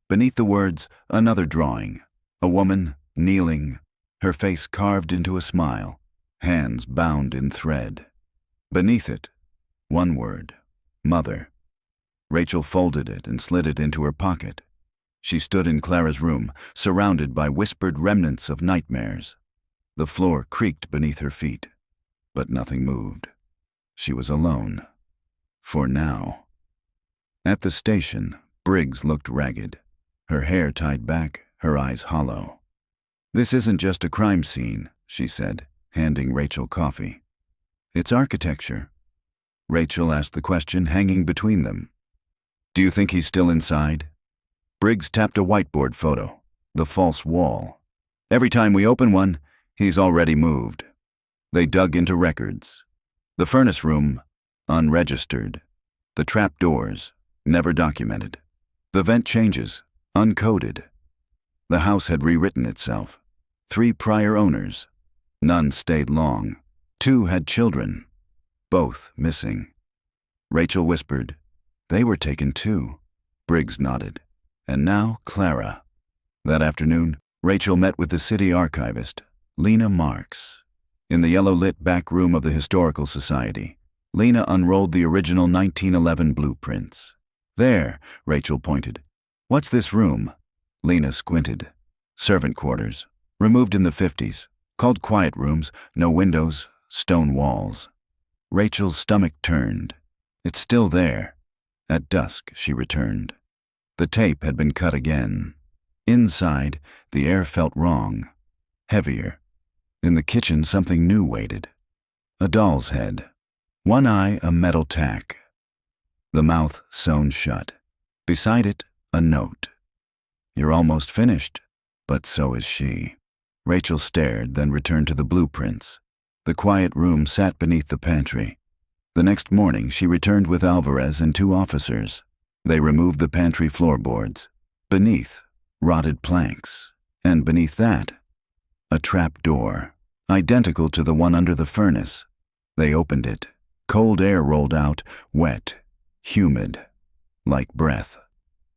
Beneath the words, another drawing. A woman, kneeling, her face carved into a smile, hands bound in thread. Beneath it, one word, Mother. Rachel folded it and slid it into her pocket. She stood in Clara's room, surrounded by whispered remnants of nightmares. The floor creaked beneath her feet, but nothing moved. She was alone. For now. At the station, Briggs looked ragged, her hair tied back, her eyes hollow. "This isn't just a crime scene," she said, handing Rachel coffee. "It's architecture." Rachel asked the question hanging between them. "Do you think he's still inside?" Briggs tapped a whiteboard photo, the false wall. "Every time we open one, he's already moved." They dug into records. The furnace room, unregistered. The trap doors, never documented. The vent changes, uncoded. The house had rewritten itself. 3 prior owners. None stayed long. 2 had children. Both missing. Rachel whispered, "They were taken too." Briggs nodded. And now Clara. That afternoon, Rachel met with the city archivist, Lena Marks. In the yellow-lit back room of the Historical Society, Lena unrolled the original 1911 blueprints. "There," Rachel pointed. "What's this room?" Lena squinted. "Servant quarters. Removed in the 50s. Called quiet rooms, no windows, stone walls." Rachel's stomach turned. "It's still there." At dusk, she returned. The tape had been cut again. Inside, the air felt wrong. Heavier. In the kitchen, something new waited. A doll's head. One eye a metal tack. The mouth sewn shut. Beside it, a note. "You're almost finished, but so is she." Rachel stared, then returned to the blueprints. The quiet room sat beneath the pantry. The next morning, she returned with Alvarez and 2 officers. They removed the pantry floorboards. Beneath, rotted planks. And beneath that, a trap door, identical to the one under the furnace. They opened it. Cold air rolled out, wet, humid, like breath.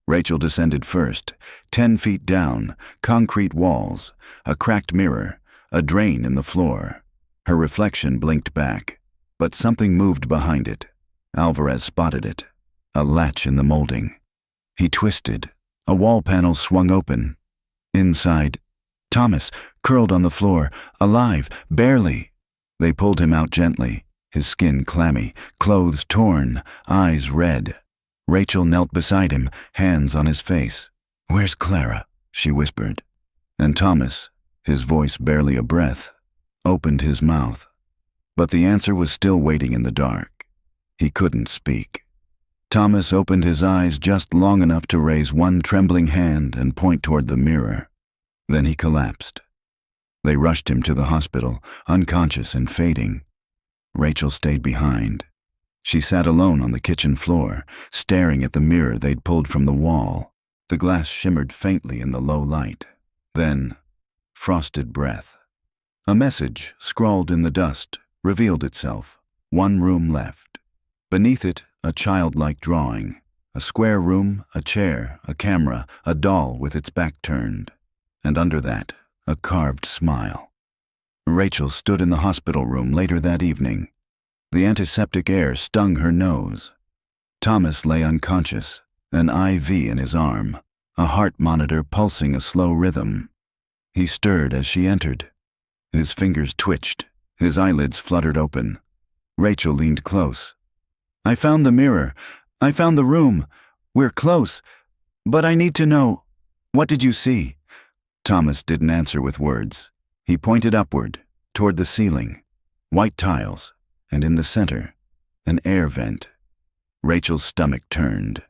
Rachel descended first, 10 feet down, concrete walls, a cracked mirror, a drain in the floor. Her reflection blinked back, but something moved behind it. Alvarez spotted it, a latch in the molding. He twisted. A wall panel swung open. Inside, Thomas, curled on the floor, alive, barely. They pulled him out gently, his skin clammy, clothes torn, eyes red. Rachel knelt beside him, hands on his face. "Where's Clara?" she whispered. And Thomas, his voice barely a breath, opened his mouth. But the answer was still waiting in the dark. He couldn't speak. Thomas opened his eyes just long enough to raise one trembling hand and point toward the mirror. Then he collapsed. They rushed him to the hospital, unconscious and fading. Rachel stayed behind. She sat alone on the kitchen floor, staring at the mirror they'd pulled from the wall. The glass shimmered faintly in the low light. Then, frosted breath. A message, scrawled in the dust, revealed itself. One room left. Beneath it, a childlike drawing. A square room, a chair, a camera, a doll with its back turned. And under that, a carved smile. Rachel stood in the hospital room later that evening. The antiseptic air stung her nose. Thomas lay unconscious, an IV in his arm, a heart monitor pulsing a slow rhythm. He stirred as she entered. His fingers twitched, his eyelids fluttered open. Rachel leaned close. "I found the mirror. I found the room. We're close. But I need to know, what did you see?" Thomas didn't answer with words. He pointed upward, toward the ceiling. White tiles, and in the center, an air vent. Rachel's stomach turned.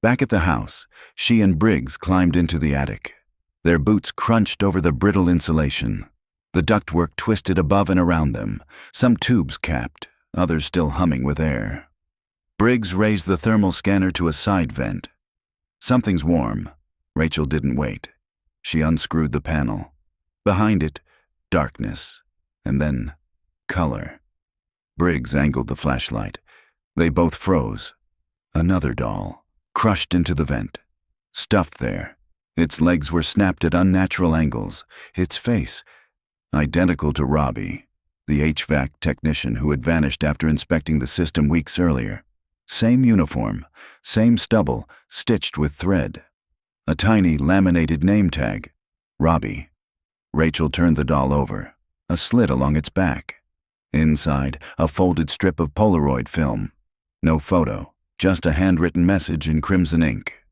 Back at the house, she and Briggs climbed into the attic. Their boots crunched over the brittle insulation. The ductwork twisted above and around them, some tubes capped, others still humming with air. Briggs raised the thermal scanner to a side vent. "Something's warm." Rachel didn't wait. She unscrewed the panel. Behind it, darkness, and then color. Briggs angled the flashlight. They both froze. Another doll, crushed into the vent. Stuffed there. Its legs were snapped at unnatural angles. Its face, identical to Robbie, the HVAC technician who had vanished after inspecting the system weeks earlier. Same uniform, same stubble, stitched with thread. A tiny laminated name tag. Robbie. Rachel turned the doll over. A slit along its back. Inside, a folded strip of Polaroid film. No photo, just a handwritten message in crimson ink.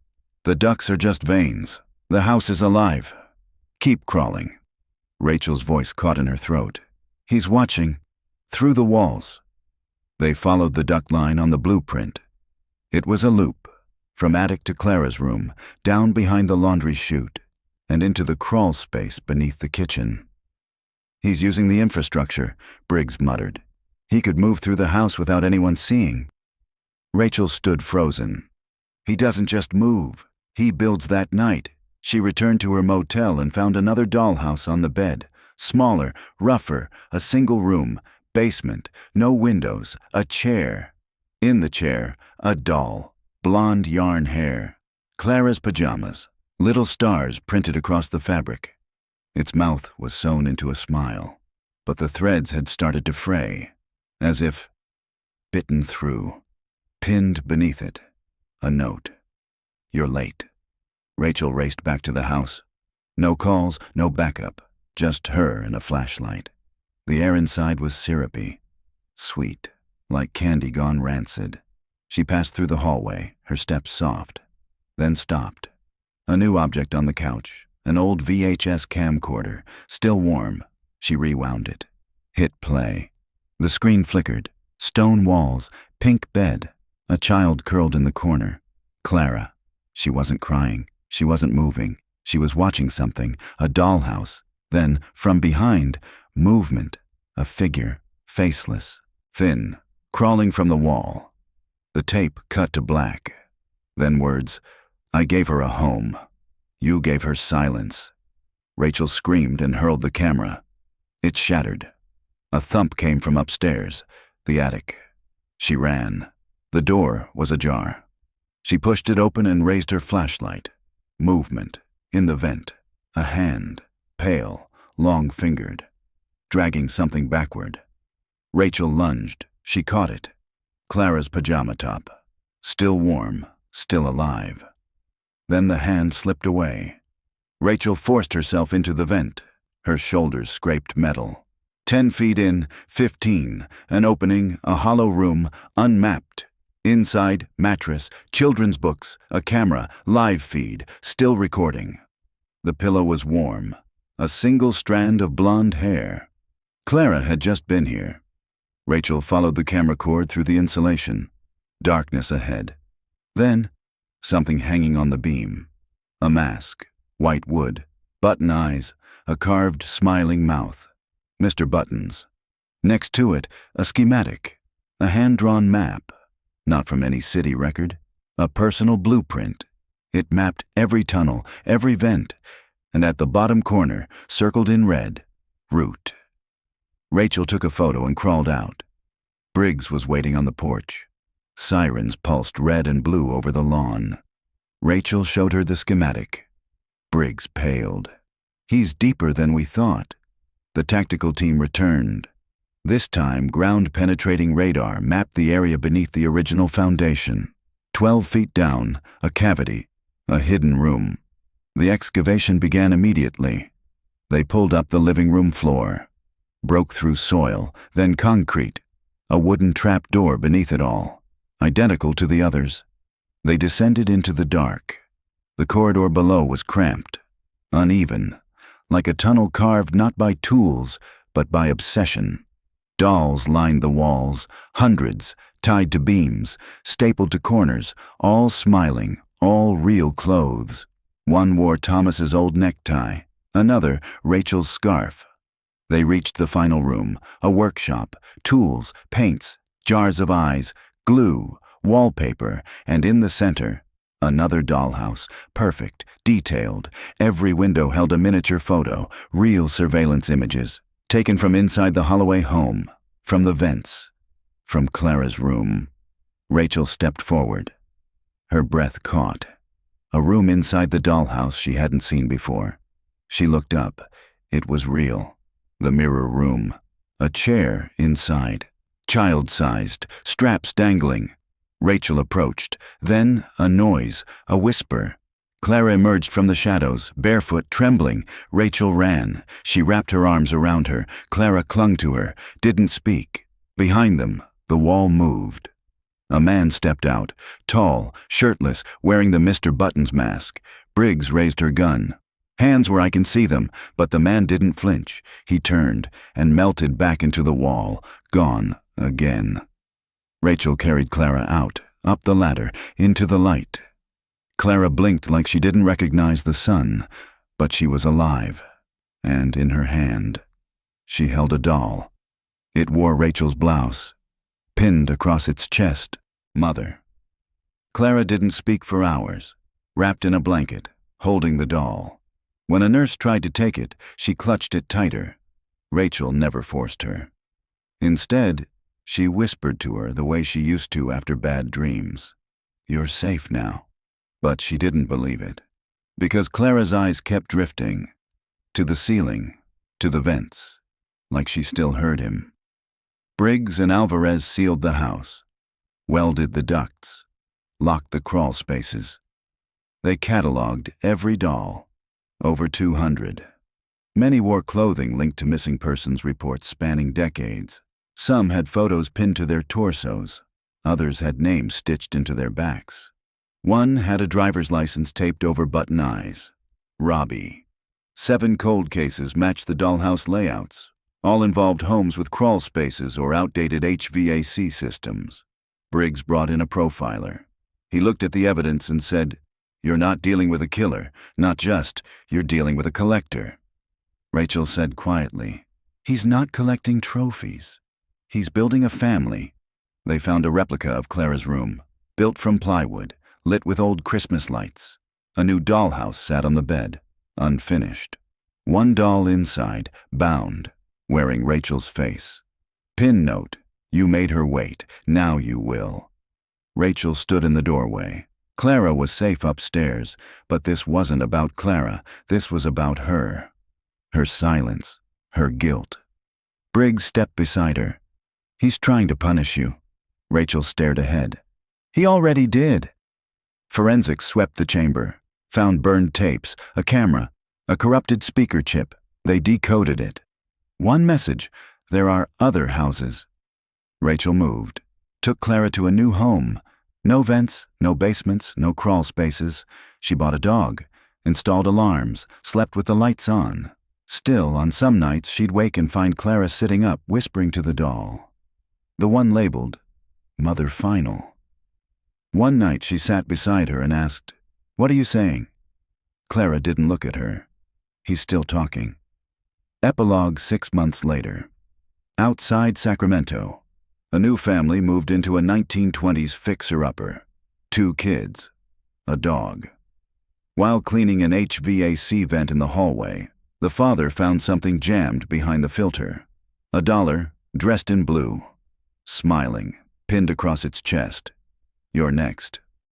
"The ducks are just veins. The house is alive. Keep crawling." Rachel's voice caught in her throat. "He's watching. Through the walls." They followed the duct line on the blueprint. It was a loop, from attic to Clara's room, down behind the laundry chute, and into the crawl space beneath the kitchen. "He's using the infrastructure," Briggs muttered. "He could move through the house without anyone seeing." Rachel stood frozen. "He doesn't just move. He builds that night." She returned to her motel and found another dollhouse on the bed. Smaller, rougher, a single room, basement, no windows, a chair. In the chair, a doll, blonde yarn hair. Clara's pajamas, little stars printed across the fabric. Its mouth was sewn into a smile, but the threads had started to fray, as if bitten through. Pinned beneath it, a note. "You're late." Rachel raced back to the house. No calls, no backup, just her and a flashlight. The air inside was syrupy, sweet, like candy gone rancid. She passed through the hallway, her steps soft, then stopped. A new object on the couch, an old VHS camcorder, still warm. She rewound it. Hit play. The screen flickered. Stone walls, pink bed, a child curled in the corner. Clara. She wasn't crying. She wasn't moving. She was watching something, a dollhouse. Then, from behind, movement, a figure, faceless, thin, crawling from the wall. The tape cut to black. Then words, "I gave her a home. You gave her silence." Rachel screamed and hurled the camera. It shattered. A thump came from upstairs, the attic. She ran. The door was ajar. She pushed it open and raised her flashlight. Movement. In the vent. A hand. Pale. Long-fingered. Dragging something backward. Rachel lunged. She caught it. Clara's pajama top. Still warm. Still alive. Then the hand slipped away. Rachel forced herself into the vent. Her shoulders scraped metal. 10 feet in, 15, an opening, a hollow room, unmapped. Inside, mattress, children's books, a camera, live feed, still recording. The pillow was warm. A single strand of blonde hair. Clara had just been here. Rachel followed the camera cord through the insulation. Darkness ahead. Then, something hanging on the beam. A mask, white wood, button eyes, a carved, smiling mouth. Mr. Buttons. Next to it, a schematic, a hand-drawn map. Not from any city record. A personal blueprint. It mapped every tunnel, every vent, and at the bottom corner, circled in red, route. Rachel took a photo and crawled out. Briggs was waiting on the porch. Sirens pulsed red and blue over the lawn. Rachel showed her the schematic. Briggs paled. "He's deeper than we thought." The tactical team returned. This time, ground-penetrating radar mapped the area beneath the original foundation. 12 feet down, a cavity, a hidden room. The excavation began immediately. They pulled up the living room floor, broke through soil, then concrete, a wooden trap door beneath it all, identical to the others. They descended into the dark. The corridor below was cramped, uneven, like a tunnel carved not by tools, but by obsession. Dolls lined the walls, hundreds, tied to beams, stapled to corners, all smiling, all real clothes. One wore Thomas's old necktie, another Rachel's scarf. They reached the final room, a workshop, tools, paints, jars of eyes, glue, wallpaper, and in the center, another dollhouse, perfect, detailed. Every window held a miniature photo, real surveillance images, taken from inside the Holloway home, from the vents, from Clara's room. Rachel stepped forward. Her breath caught. A room inside the dollhouse she hadn't seen before. She looked up. It was real. The mirror room. A chair inside. Child-sized, straps dangling. Rachel approached. Then a noise, a whisper. Clara emerged from the shadows, barefoot, trembling. Rachel ran. She wrapped her arms around her. Clara clung to her, didn't speak. Behind them, the wall moved. A man stepped out, tall, shirtless, wearing the Mr. Buttons mask. Briggs raised her gun. Hands where I can see them, but the man didn't flinch. He turned and melted back into the wall, gone again. Rachel carried Clara out, up the ladder, into the light. Clara blinked like she didn't recognize the sun, but she was alive, and in her hand, she held a doll. It wore Rachel's blouse, pinned across its chest, Mother. Clara didn't speak for hours, wrapped in a blanket, holding the doll. When a nurse tried to take it, she clutched it tighter. Rachel never forced her. Instead, she whispered to her the way she used to after bad dreams. "You're safe now." But she didn't believe it, because Clara's eyes kept drifting, to the ceiling, to the vents, like she still heard him. Briggs and Alvarez sealed the house, welded the ducts, locked the crawl spaces. They cataloged every doll, over 200. Many wore clothing linked to missing persons reports spanning decades. Some had photos pinned to their torsos. Others had names stitched into their backs. One had a driver's license taped over button eyes. Robbie. 7 cold cases matched the dollhouse layouts. All involved homes with crawl spaces or outdated HVAC systems. Briggs brought in a profiler. He looked at the evidence and said, "You're not dealing with a killer, not just, you're dealing with a collector." Rachel said quietly, "He's not collecting trophies. He's building a family." They found a replica of Clara's room, built from plywood, lit with old Christmas lights. A new dollhouse sat on the bed, unfinished. One doll inside, bound, wearing Rachel's face. Pin note, "You made her wait, now you will." Rachel stood in the doorway. Clara was safe upstairs, but this wasn't about Clara, this was about her. Her silence, her guilt. Briggs stepped beside her. "He's trying to punish you." Rachel stared ahead. "He already did." Forensics swept the chamber, found burned tapes, a camera, a corrupted speaker chip. They decoded it. One message: there are other houses. Rachel moved, took Clara to a new home. No vents, no basements, no crawl spaces. She bought a dog, installed alarms, slept with the lights on. Still, on some nights, she'd wake and find Clara sitting up, whispering to the doll. The one labeled Mother Final. One night she sat beside her and asked, "What are you saying?" Clara didn't look at her. He's still talking. Epilogue 6 months later. Outside Sacramento, a new family moved into a 1920s fixer-upper. 2 kids. A dog. While cleaning an HVAC vent in the hallway, the father found something jammed behind the filter. A dollar, dressed in blue. Smiling, pinned across its chest. "You're next."